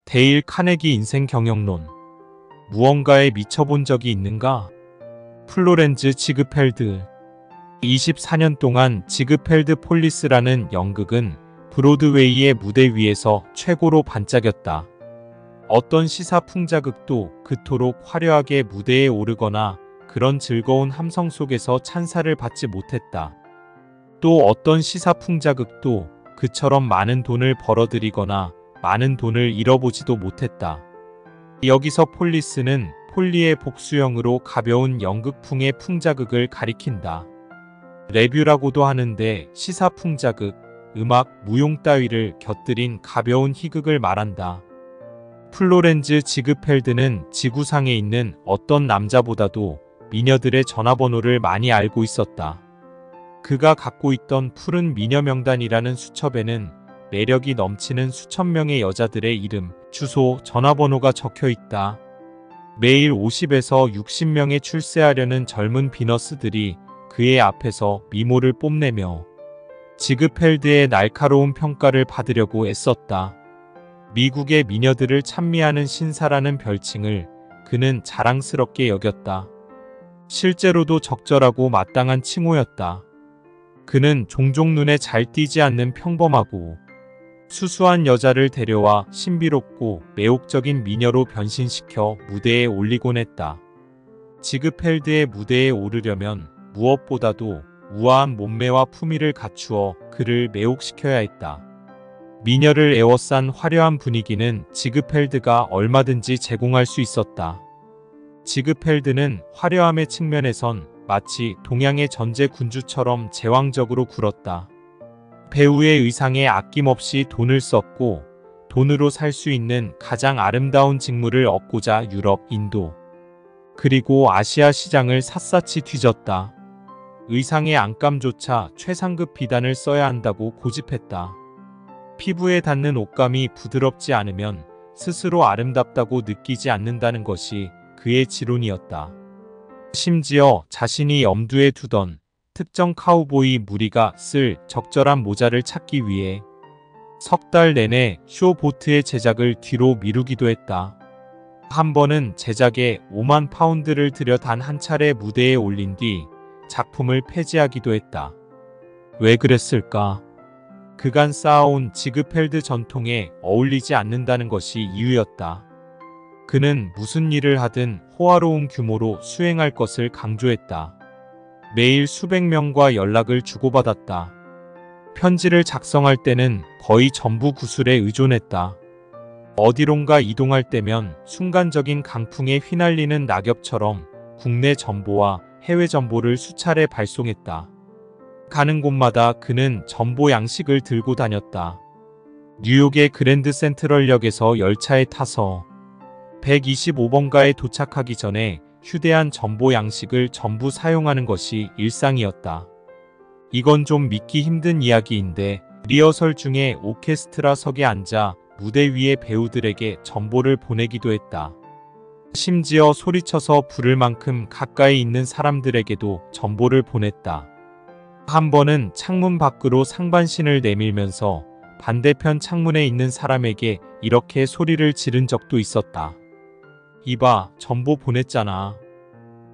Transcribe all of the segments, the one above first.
데일 카네기 인생 경영론. 무언가에 미쳐본 적이 있는가? 플로렌즈 지그펠드. 24년 동안 지그펠드 폴리스라는 연극은 브로드웨이의 무대 위에서 최고로 반짝였다. 어떤 시사풍자극도 그토록 화려하게 무대에 오르거나 그런 즐거운 함성 속에서 찬사를 받지 못했다. 또 어떤 시사풍자극도 그처럼 많은 돈을 벌어들이거나 많은 돈을 잃어보지도 못했다. 여기서 폴리스는 폴리의 복수형으로 가벼운 연극풍의 풍자극을 가리킨다. 레뷰라고도 하는데 시사풍자극, 음악, 무용 따위를 곁들인 가벼운 희극을 말한다. 플로렌즈 지그펠드는 지구상에 있는 어떤 남자보다도 미녀들의 전화번호를 많이 알고 있었다. 그가 갖고 있던 푸른 미녀 명단이라는 수첩에는 매력이 넘치는 수천 명의 여자들의 이름, 주소, 전화번호가 적혀 있다. 매일 50에서 60명의 출세하려는 젊은 비너스들이 그의 앞에서 미모를 뽐내며 지그펠드의 날카로운 평가를 받으려고 애썼다. 미국의 미녀들을 찬미하는 신사라는 별칭을 그는 자랑스럽게 여겼다. 실제로도 적절하고 마땅한 칭호였다. 그는 종종 눈에 잘 띄지 않는 평범하고 수수한 여자를 데려와 신비롭고 매혹적인 미녀로 변신시켜 무대에 올리곤 했다. 지그펠드의 무대에 오르려면 무엇보다도 우아한 몸매와 품위를 갖추어 그를 매혹시켜야 했다. 미녀를 에워싼 화려한 분위기는 지그펠드가 얼마든지 제공할 수 있었다. 지그펠드는 화려함의 측면에선 마치 동양의 전제 군주처럼 제왕적으로 굴었다. 배우의 의상에 아낌없이 돈을 썼고 돈으로 살 수 있는 가장 아름다운 직무를 얻고자 유럽, 인도, 그리고 아시아 시장을 샅샅이 뒤졌다. 의상의 안감조차 최상급 비단을 써야 한다고 고집했다. 피부에 닿는 옷감이 부드럽지 않으면 스스로 아름답다고 느끼지 않는다는 것이 그의 지론이었다. 심지어 자신이 염두에 두던 특정 카우보이 무리가 쓸 적절한 모자를 찾기 위해 석 달 내내 쇼보트의 제작을 뒤로 미루기도 했다. 한 번은 제작에 5만 파운드를 들여 단 한 차례 무대에 올린 뒤 작품을 폐지하기도 했다. 왜 그랬을까? 그간 쌓아온 지그펠드 전통에 어울리지 않는다는 것이 이유였다. 그는 무슨 일을 하든 호화로운 규모로 수행할 것을 강조했다. 매일 수백 명과 연락을 주고받았다. 편지를 작성할 때는 거의 전부 구술에 의존했다. 어디론가 이동할 때면 순간적인 강풍에 휘날리는 낙엽처럼 국내 정보와 해외 정보를 수차례 발송했다. 가는 곳마다 그는 정보 양식을 들고 다녔다. 뉴욕의 그랜드 센트럴역에서 열차에 타서 125번가에 도착하기 전에 휴대한 정보 양식을 전부 사용하는 것이 일상이었다. 이건 좀 믿기 힘든 이야기인데 리허설 중에 오케스트라석에 앉아 무대 위의 배우들에게 정보를 보내기도 했다. 심지어 소리쳐서 부를 만큼 가까이 있는 사람들에게도 정보를 보냈다. 한 번은 창문 밖으로 상반신을 내밀면서 반대편 창문에 있는 사람에게 이렇게 소리를 지른 적도 있었다. 이봐, 정보 보냈잖아.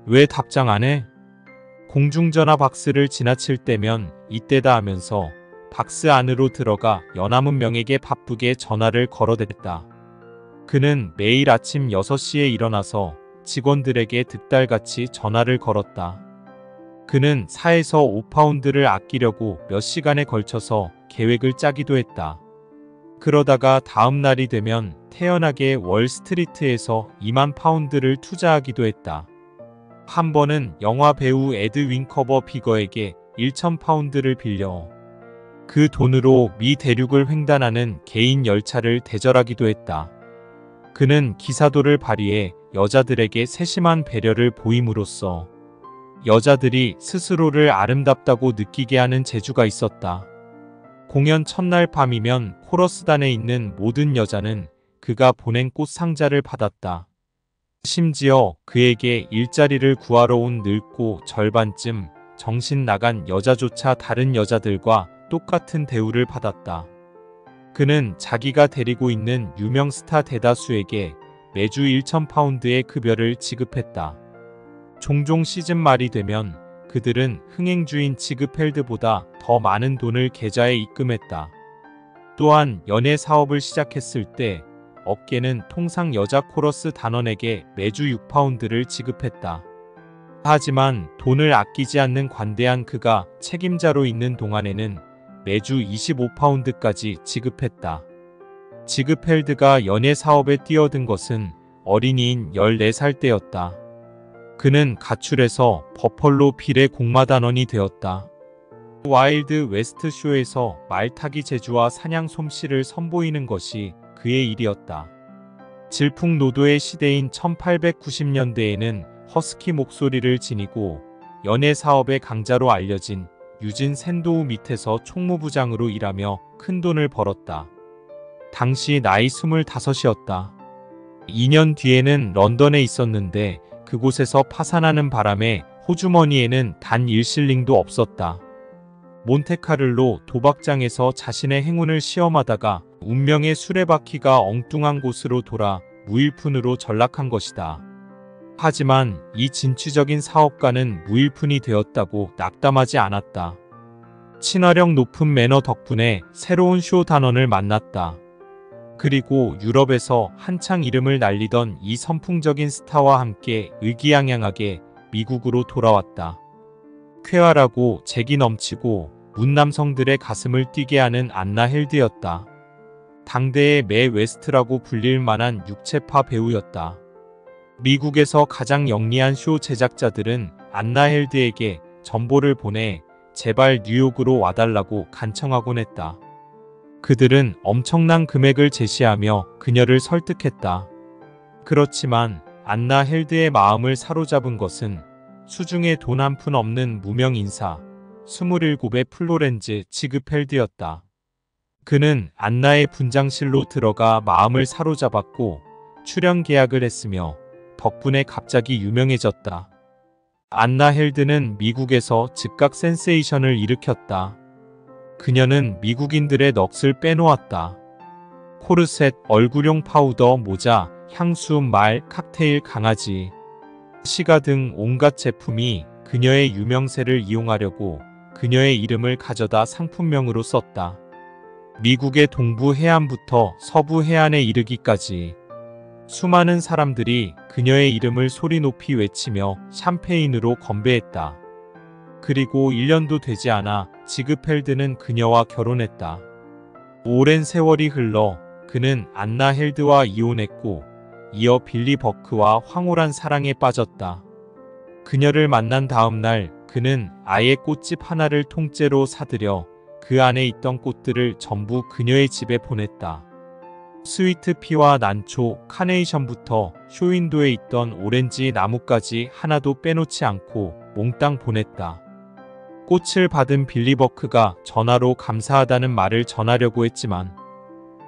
왜 답장 안 해? 공중전화 박스를 지나칠 때면 이때다 하면서 박스 안으로 들어가 연하문 명에게 바쁘게 전화를 걸어댔다. 그는 매일 아침 6시에 일어나서 직원들에게 득달같이 전화를 걸었다. 그는 4에서 5파운드를 아끼려고 몇 시간에 걸쳐서 계획을 짜기도 했다. 그러다가 다음 날이 되면 태연하게 월스트리트에서 2만 파운드를 투자하기도 했다. 한 번은 영화 배우 에드 윙커버 비거에게 1,000파운드를 빌려 그 돈으로 미 대륙을 횡단하는 개인 열차를 대절하기도 했다. 그는 기사도를 발휘해 여자들에게 세심한 배려를 보임으로써 여자들이 스스로를 아름답다고 느끼게 하는 재주가 있었다. 공연 첫날 밤이면 코러스단에 있는 모든 여자는 그가 보낸 꽃 상자를 받았다. 심지어 그에게 일자리를 구하러 온 늙고 절반쯤 정신 나간 여자조차 다른 여자들과 똑같은 대우를 받았다. 그는 자기가 데리고 있는 유명 스타 대다수에게 매주 1,000파운드의 급여를 지급했다. 종종 시즌 말이 되면 그들은 흥행주인 지그펠드보다 더 많은 돈을 계좌에 입금했다. 또한 연예 사업을 시작했을 때 업계는 통상 여자 코러스 단원에게 매주 6파운드를 지급했다. 하지만 돈을 아끼지 않는 관대한 그가 책임자로 있는 동안에는 매주 25파운드까지 지급했다. 지그펠드가 연예 사업에 뛰어든 것은 어린이인 14살 때였다. 그는 가출해서 버펄로 빌의 공마단원이 되었다. 와일드 웨스트 쇼에서 말타기 재주와 사냥 솜씨를 선보이는 것이 그의 일이었다. 질풍노도의 시대인 1890년대에는 허스키 목소리를 지니고 연예 사업의 강자로 알려진 유진 샌도우 밑에서 총무부장으로 일하며 큰 돈을 벌었다. 당시 나이 25이었다. 2년 뒤에는 런던에 있었는데 그곳에서 파산하는 바람에 호주머니에는 단 1실링도 없었다. 몬테카를로 도박장에서 자신의 행운을 시험하다가 운명의 수레바퀴가 엉뚱한 곳으로 돌아 무일푼으로 전락한 것이다. 하지만 이 진취적인 사업가는 무일푼이 되었다고 낙담하지 않았다. 친화력 높은 매너 덕분에 새로운 쇼 단원을 만났다. 그리고 유럽에서 한창 이름을 날리던 이 선풍적인 스타와 함께 의기양양하게 미국으로 돌아왔다. 쾌활하고 재기 넘치고 문남성들의 가슴을 뛰게 하는 안나 헬드였다. 당대의 매 웨스트라고 불릴 만한 육체파 배우였다. 미국에서 가장 영리한 쇼 제작자들은 안나 헬드에게 전보를 보내 제발 뉴욕으로 와달라고 간청하곤 했다. 그들은 엄청난 금액을 제시하며 그녀를 설득했다. 그렇지만 안나 헬드의 마음을 사로잡은 것은 수중에 돈 한 푼 없는 무명 인사 27의 플로렌즈 지그펠드였다. 그는 안나의 분장실로 들어가 마음을 사로잡았고 출연 계약을 했으며 덕분에 갑자기 유명해졌다. 안나 헬드는 미국에서 즉각 센세이션을 일으켰다. 그녀는 미국인들의 넋을 빼놓았다. 코르셋, 얼굴용 파우더, 모자, 향수, 말, 칵테일, 강아지, 시가 등 온갖 제품이 그녀의 유명세를 이용하려고 그녀의 이름을 가져다 상품명으로 썼다. 미국의 동부 해안부터 서부 해안에 이르기까지 수많은 사람들이 그녀의 이름을 소리 높이 외치며 샴페인으로 건배했다. 그리고 1년도 되지 않아 지그펠드는 그녀와 결혼했다. 오랜 세월이 흘러 그는 안나 헬드와 이혼했고 이어 빌리 버크와 황홀한 사랑에 빠졌다. 그녀를 만난 다음 날 그는 아예 꽃집 하나를 통째로 사들여 그 안에 있던 꽃들을 전부 그녀의 집에 보냈다. 스위트 피와 난초, 카네이션부터 쇼윈도에 있던 오렌지 나무까지 하나도 빼놓지 않고 몽땅 보냈다. 꽃을 받은 빌리 버크가 전화로 감사하다는 말을 전하려고 했지만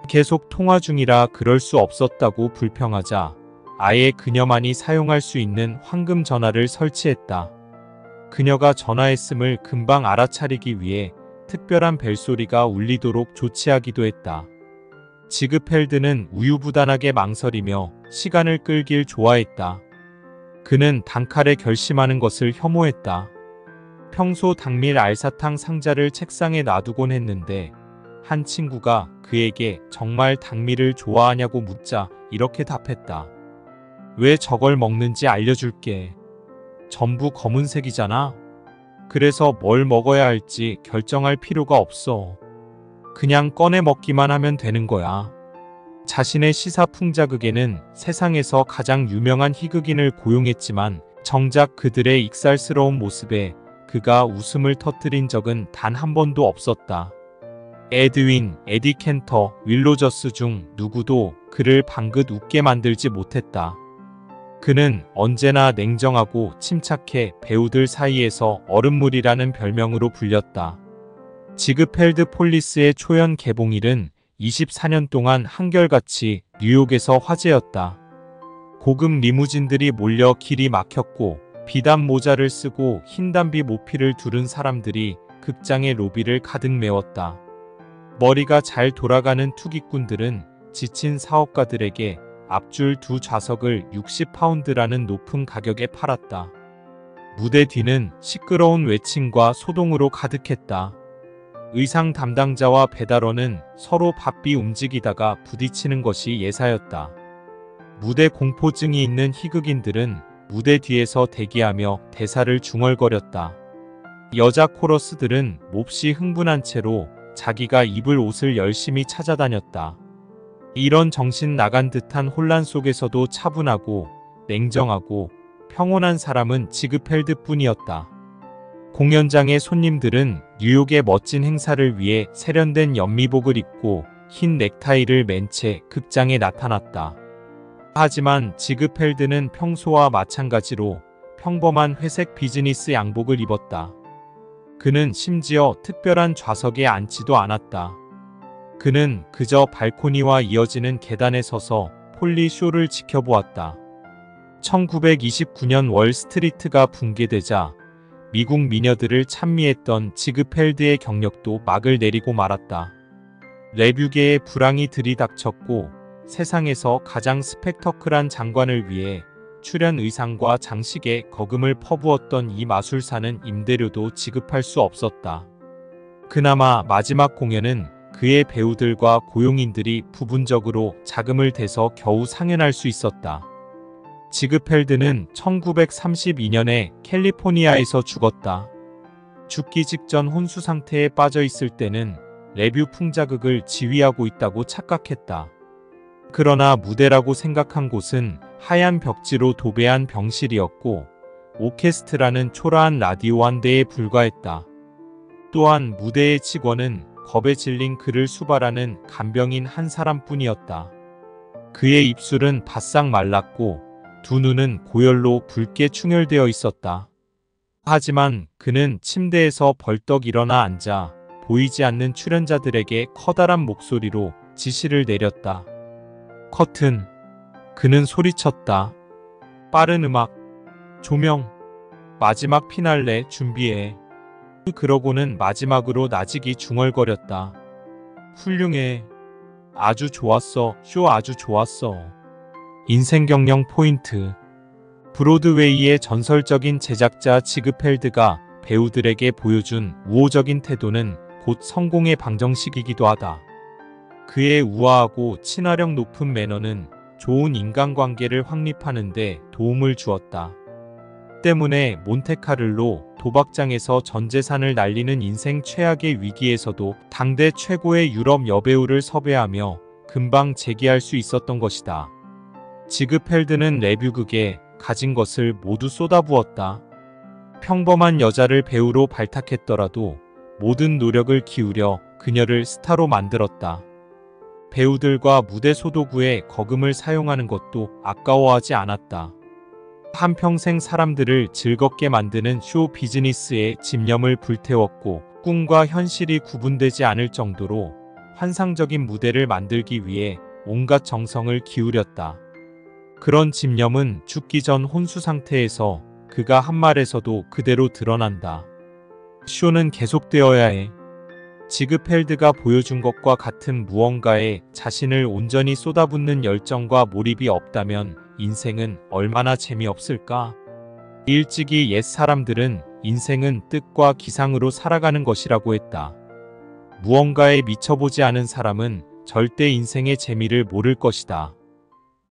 계속 통화 중이라 그럴 수 없었다고 불평하자 아예 그녀만이 사용할 수 있는 황금 전화를 설치했다. 그녀가 전화했음을 금방 알아차리기 위해 특별한 벨소리가 울리도록 조치하기도 했다. 지그펠드는 우유부단하게 망설이며 시간을 끌길 좋아했다. 그는 단칼에 결심하는 것을 혐오했다. 평소 닭밀 알사탕 상자를 책상에 놔두곤 했는데 한 친구가 그에게 정말 닭밀을 좋아하냐고 묻자 이렇게 답했다. 왜 저걸 먹는지 알려줄게. 전부 검은색이잖아. 그래서 뭘 먹어야 할지 결정할 필요가 없어. 그냥 꺼내 먹기만 하면 되는 거야. 자신의 시사풍자극에는 세상에서 가장 유명한 희극인을 고용했지만 정작 그들의 익살스러운 모습에 그가 웃음을 터뜨린 적은 단 한 번도 없었다. 에드윈, 에디 켄터, 윌 로저스 중 누구도 그를 방긋 웃게 만들지 못했다. 그는 언제나 냉정하고 침착해 배우들 사이에서 얼음물이라는 별명으로 불렸다. 지그펠드 폴리스의 초연 개봉일은 24년 동안 한결같이 뉴욕에서 화제였다. 고급 리무진들이 몰려 길이 막혔고 비단 모자를 쓰고 흰 담비 모피를 두른 사람들이 극장의 로비를 가득 메웠다. 머리가 잘 돌아가는 투기꾼들은 지친 사업가들에게 앞줄 두 좌석을 60파운드라는 높은 가격에 팔았다. 무대 뒤는 시끄러운 외침과 소동으로 가득했다. 의상 담당자와 배달원은 서로 바삐 움직이다가 부딪히는 것이 예사였다. 무대 공포증이 있는 희극인들은 무대 뒤에서 대기하며 대사를 중얼거렸다. 여자 코러스들은 몹시 흥분한 채로 자기가 입을 옷을 열심히 찾아다녔다. 이런 정신 나간 듯한 혼란 속에서도 차분하고 냉정하고 평온한 사람은 지그펠드 뿐이었다. 공연장의 손님들은 뉴욕의 멋진 행사를 위해 세련된 연미복을 입고 흰 넥타이를 맨 채 극장에 나타났다. 하지만 지그펠드는 평소와 마찬가지로 평범한 회색 비즈니스 양복을 입었다. 그는 심지어 특별한 좌석에 앉지도 않았다. 그는 그저 발코니와 이어지는 계단에 서서 폴리 쇼를 지켜보았다. 1929년 월스트리트가 붕괴되자 미국 미녀들을 찬미했던 지그펠드의 경력도 막을 내리고 말았다. 레뷰계의 불황이 들이닥쳤고 세상에서 가장 스펙터클한 장관을 위해 출연 의상과 장식에 거금을 퍼부었던 이 마술사는 임대료도 지급할 수 없었다. 그나마 마지막 공연은 그의 배우들과 고용인들이 부분적으로 자금을 대서 겨우 상연할 수 있었다. 지그펠드는 1932년에 캘리포니아에서 죽었다. 죽기 직전 혼수 상태에 빠져 있을 때는 레뷰 풍자극을 지휘하고 있다고 착각했다. 그러나 무대라고 생각한 곳은 하얀 벽지로 도배한 병실이었고 오케스트라는 초라한 라디오 한 대에 불과했다. 또한 무대의 직원은 겁에 질린 그를 수발하는 간병인 한 사람뿐이었다. 그의 입술은 바싹 말랐고 두 눈은 고열로 붉게 충혈되어 있었다. 하지만 그는 침대에서 벌떡 일어나 앉아 보이지 않는 출연자들에게 커다란 목소리로 지시를 내렸다. 커튼. 그는 소리쳤다. 빠른 음악. 조명. 마지막 피날레 준비해. 그러고는 마지막으로 나직이 중얼거렸다. 훌륭해. 아주 좋았어. 쇼 아주 좋았어. 인생 경영 포인트. 브로드웨이의 전설적인 제작자 지그펠드가 배우들에게 보여준 우호적인 태도는 곧 성공의 방정식이기도 하다. 그의 우아하고 친화력 높은 매너는 좋은 인간관계를 확립하는 데 도움을 주었다. 때문에 몬테카를로 도박장에서 전 재산을 날리는 인생 최악의 위기에서도 당대 최고의 유럽 여배우를 섭외하며 금방 재기할 수 있었던 것이다. 지그펠드는 레뷰극에 가진 것을 모두 쏟아부었다. 평범한 여자를 배우로 발탁했더라도 모든 노력을 기울여 그녀를 스타로 만들었다. 배우들과 무대 소도구에 거금을 사용하는 것도 아까워하지 않았다. 한평생 사람들을 즐겁게 만드는 쇼 비즈니스에 집념을 불태웠고 꿈과 현실이 구분되지 않을 정도로 환상적인 무대를 만들기 위해 온갖 정성을 기울였다. 그런 집념은 죽기 전 혼수 상태에서 그가 한 말에서도 그대로 드러난다. 쇼는 계속되어야 해. 지그펠드가 보여준 것과 같은 무언가에 자신을 온전히 쏟아붓는 열정과 몰입이 없다면 인생은 얼마나 재미없을까? 일찍이 옛 사람들은 인생은 뜻과 기상으로 살아가는 것이라고 했다. 무언가에 미쳐보지 않은 사람은 절대 인생의 재미를 모를 것이다.